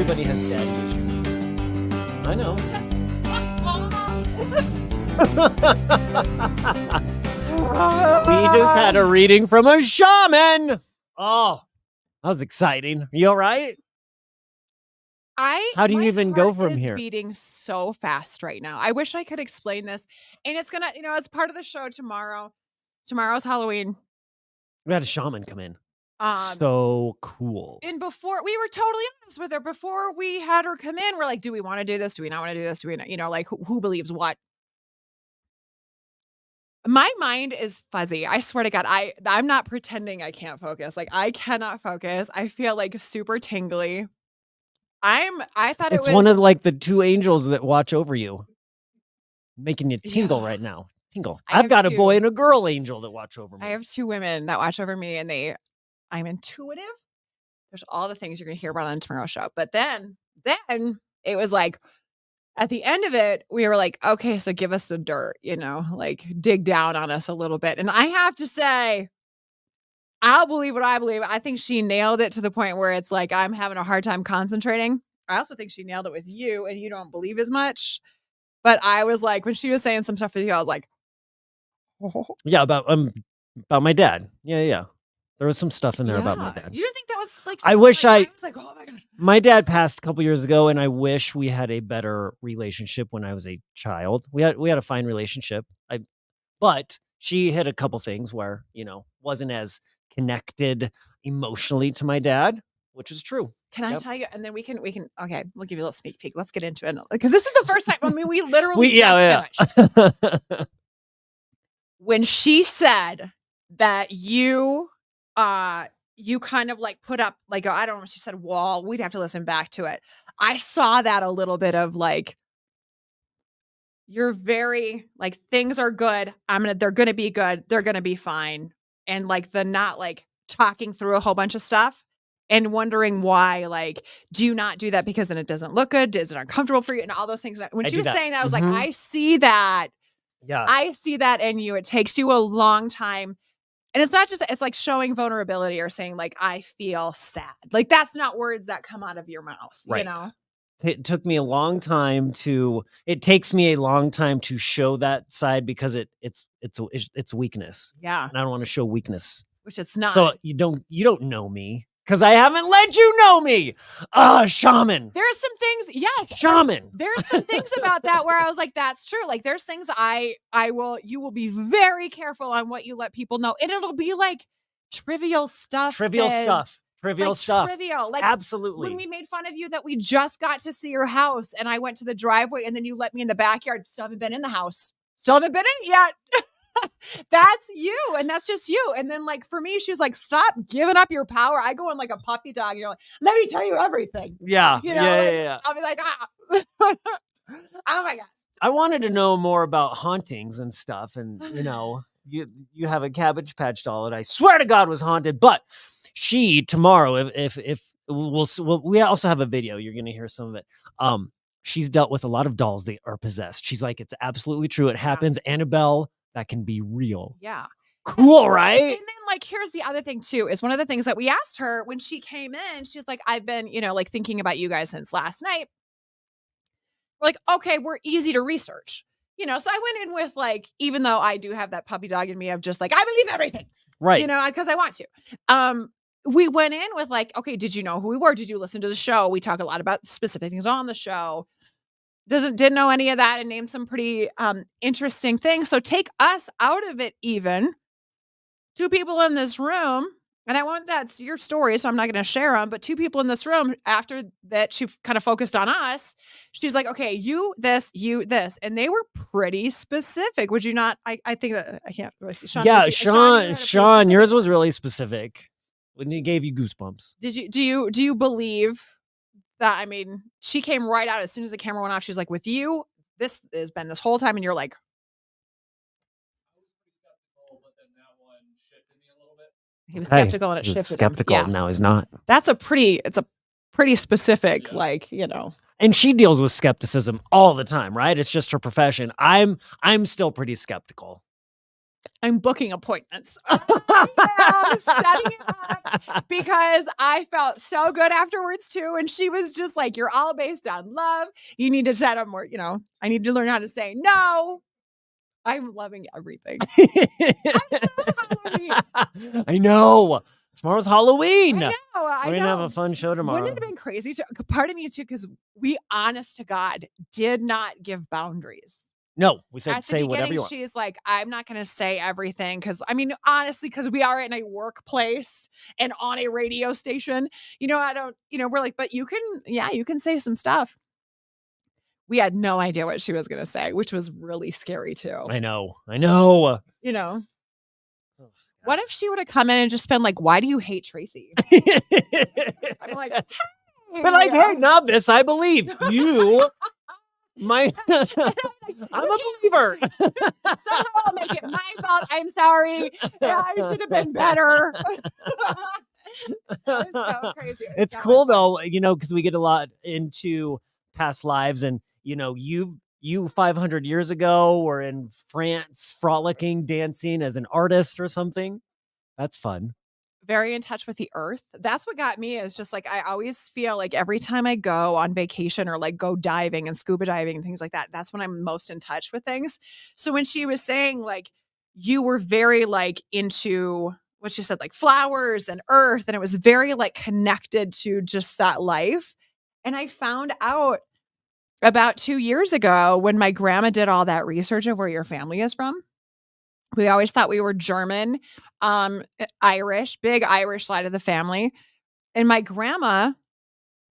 Everybody has daddy issues. I know. We just had a reading from a shaman. Oh, that was exciting. You all right? How do you even go from here? Beating so fast right now. I wish I could explain this. And it's gonna, as part of the show tomorrow. Tomorrow's Halloween. We had a shaman come in. So cool. And before we were totally honest with her, before we had her come in, we're like, do we want to do this? Do we not want to do this? Do we not, like who believes what? My mind is fuzzy. I swear to God, I'm not pretending I can't focus. Like I cannot focus. I feel like super tingly. I thought it's one of like the two angels that watch over you, making you tingle right now. Tingle. I've got a boy and a girl angel that watch over me. I have two women that watch over me, and I'm intuitive. There's all the things you're gonna hear about on tomorrow's show. But then it was like at the end of it, we were like, okay, so give us the dirt, like dig down on us a little bit. And I have to say, I'll believe what I believe. I think she nailed it to the point where it's like I'm having a hard time concentrating. I also think she nailed it with you, and you don't believe as much. But I was like, when she was saying some stuff with you, I was like, yeah, about my dad. Yeah. There was some stuff in there about my dad. You didn't think that was like? I wish I was like, oh my God. My dad passed a couple years ago, and I wish we had a better relationship when I was a child. We had a fine relationship. But she hit a couple things where wasn't as connected emotionally to my dad, which is true. Can I tell you? And then we can. Okay, we'll give you a little sneak peek. Let's get into it because this is the first time. I mean, we literally finished. When she said that you kind of like put up like I don't know. She said wall. We'd have to listen back to it. I saw that a little bit of like. You're very like things are good. They're gonna be good. They're gonna be fine. And like the not like talking through a whole bunch of stuff and wondering why, like, do you not do that because then it doesn't look good? Is it uncomfortable for you? And all those things. When she was saying that, I was like, I see that. Yeah. I see that in you. It takes you a long time. And it's not just, it's like showing vulnerability or saying like, I feel sad. Like that's not words that come out of your mouth, right. It took me a long time it takes me a long time to show that side because it's weakness. Yeah. And I don't want to show weakness. Which it's not. So you don't know me because I haven't let you know me. Shaman. There's some things. Yeah. Shaman. There's some things about that where I was like, that's true. Like there's things you will be very careful on what you let people know. And it'll be like trivial stuff. Trivial stuff. Like absolutely. When we made fun of you that we just got to see your house and I went to the driveway and then you let me in the backyard. Still haven't been in the house. Still haven't been in it yet. That's you. And that's just you. And then like for me, she was like, stop giving up your power. I go in like a puppy dog. You're like, let me tell you everything. Yeah. Yeah. I'll be like, oh my God. I wanted to know more about hauntings and stuff. And you have a Cabbage Patch doll that I swear to God was haunted, but she tomorrow, if we also have a video, you're going to hear some of it. She's dealt with a lot of dolls that are possessed. She's like, it's absolutely true. It happens. Annabelle, that can be real. Yeah. Cool, right? And then like, here's the other thing too, is one of the things that we asked her when she came in, she's like, I've been, like thinking about you guys since last night. We're like, okay, we're easy to research. So I went in with like, even though I do have that puppy dog in me of just like, I believe everything. Right. Because I want to. We went in with like, okay, did you know who we were? Did you listen to the show? We talk a lot about specific things on the show. Didn't know any of that and named some pretty interesting things. So take us out of it even. Two people in this room, and that's your story, so I'm not going to share them, but two people in this room, after that she kind of focused on us, she's like, okay, you, this, and they were pretty specific. Would you not? I think that, I can't really see. Sean, yeah, Sean, yours was really specific. When he gave you goosebumps. Do you believe that? I mean, she came right out as soon as the camera went off. She's like, with you, this has been this whole time. And you're like, he was skeptical and it shifted. Skeptical. Yeah. Now he's not. It's a pretty specific, And she deals with skepticism all the time, right? It's just her profession. I'm still pretty skeptical. I'm booking appointments. I am setting it up because I felt so good afterwards too. And she was just like, you're all based on love. You need to set up more, I need to learn how to say no. I'm loving everything. I know. Tomorrow's Halloween. I know. We're going to have a fun show tomorrow. Wouldn't it have been crazy? Part of me too, because we, honest to God, did not give boundaries. No, we said say whatever you want. She's like, I'm not going to say everything because, honestly, because we are in a workplace and on a radio station, I don't, we're like, but you can say some stuff. We had no idea what she was going to say, which was really scary too. I know. What if she would have come in and just been like, why do you hate Tracy? I'm like, hey, but like, hey, novice, I believe you. I'm a believer. Somehow I'll make it my fault. I'm sorry. Yeah, I should have been better. It's so crazy. It's so cool though, because we get a lot into past lives, and you 500 years ago were in France frolicking, dancing as an artist or something. That's fun. Very in touch with the earth. That's what got me, is just like, I always feel like every time I go on vacation or like go diving and scuba diving and things like that, that's when I'm most in touch with things. So when she was saying like, you were very like into what she said, like flowers and earth, and it was very like connected to just that life. And I found out about 2 years ago when my grandma did all that research of where your family is from. We always thought we were German, Irish, big Irish side of the family. And my grandma,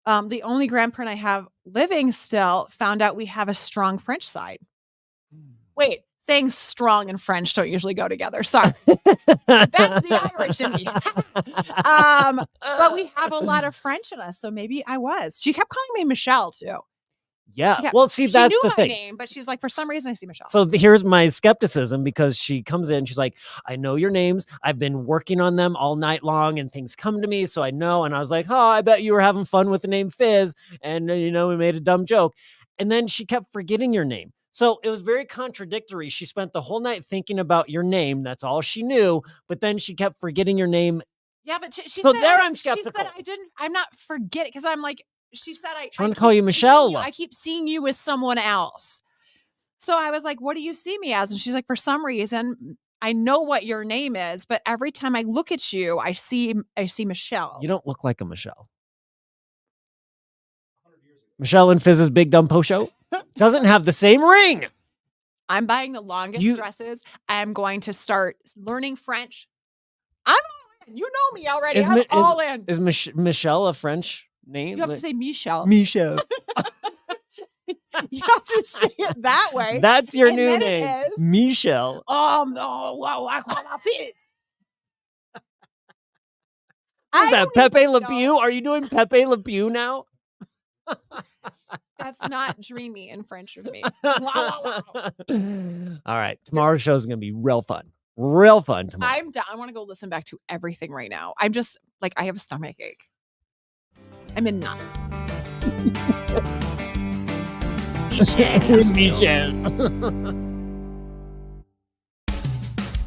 the only grandparent I have living still, found out we have a strong French side. Wait, saying strong and French don't usually go together. Sorry. That's the Irish in me. But we have a lot of French in us. So maybe I was. She kept calling me Michelle too. Yeah. Well, see, that's the thing. Name, but she's like, for some reason I see Michelle. So here's my skepticism, because she comes in, she's like, I know your names. I've been working on them all night long and things come to me. So I know. And I was like, oh, I bet you were having fun with the name Fizz. And, we made a dumb joke. And then she kept forgetting your name. So it was very contradictory. She spent the whole night thinking about your name. That's all she knew. But then she kept forgetting your name. Yeah, but she so said, there I'm skeptical. She said, I'm not forgetting, because I'm like, she said, I want to call you Michelle. I keep seeing you as someone else. So I was like, what do you see me as? And she's like, for some reason, I know what your name is, but every time I look at you, I see Michelle. You don't look like a Michelle. Michelle and Fizz's Big Dumb Po Show doesn't have the same ring. I'm buying the longest dresses. I'm going to start learning French. I'm all in. You know me already. I'm all in. Is Michelle a French name? You have to say Michelle. Michelle. You have to say it that way. That's your new name. Michelle. Fizz. Is that Pepe Le Pew? Are you doing Pepe Le Pew now? That's not dreamy in French of me. All right. Tomorrow's show is going to be real fun. Real fun tomorrow. I'm done. I want to go listen back to everything right now. I'm just like, I have a stomach ache. I'm in none. Michelle.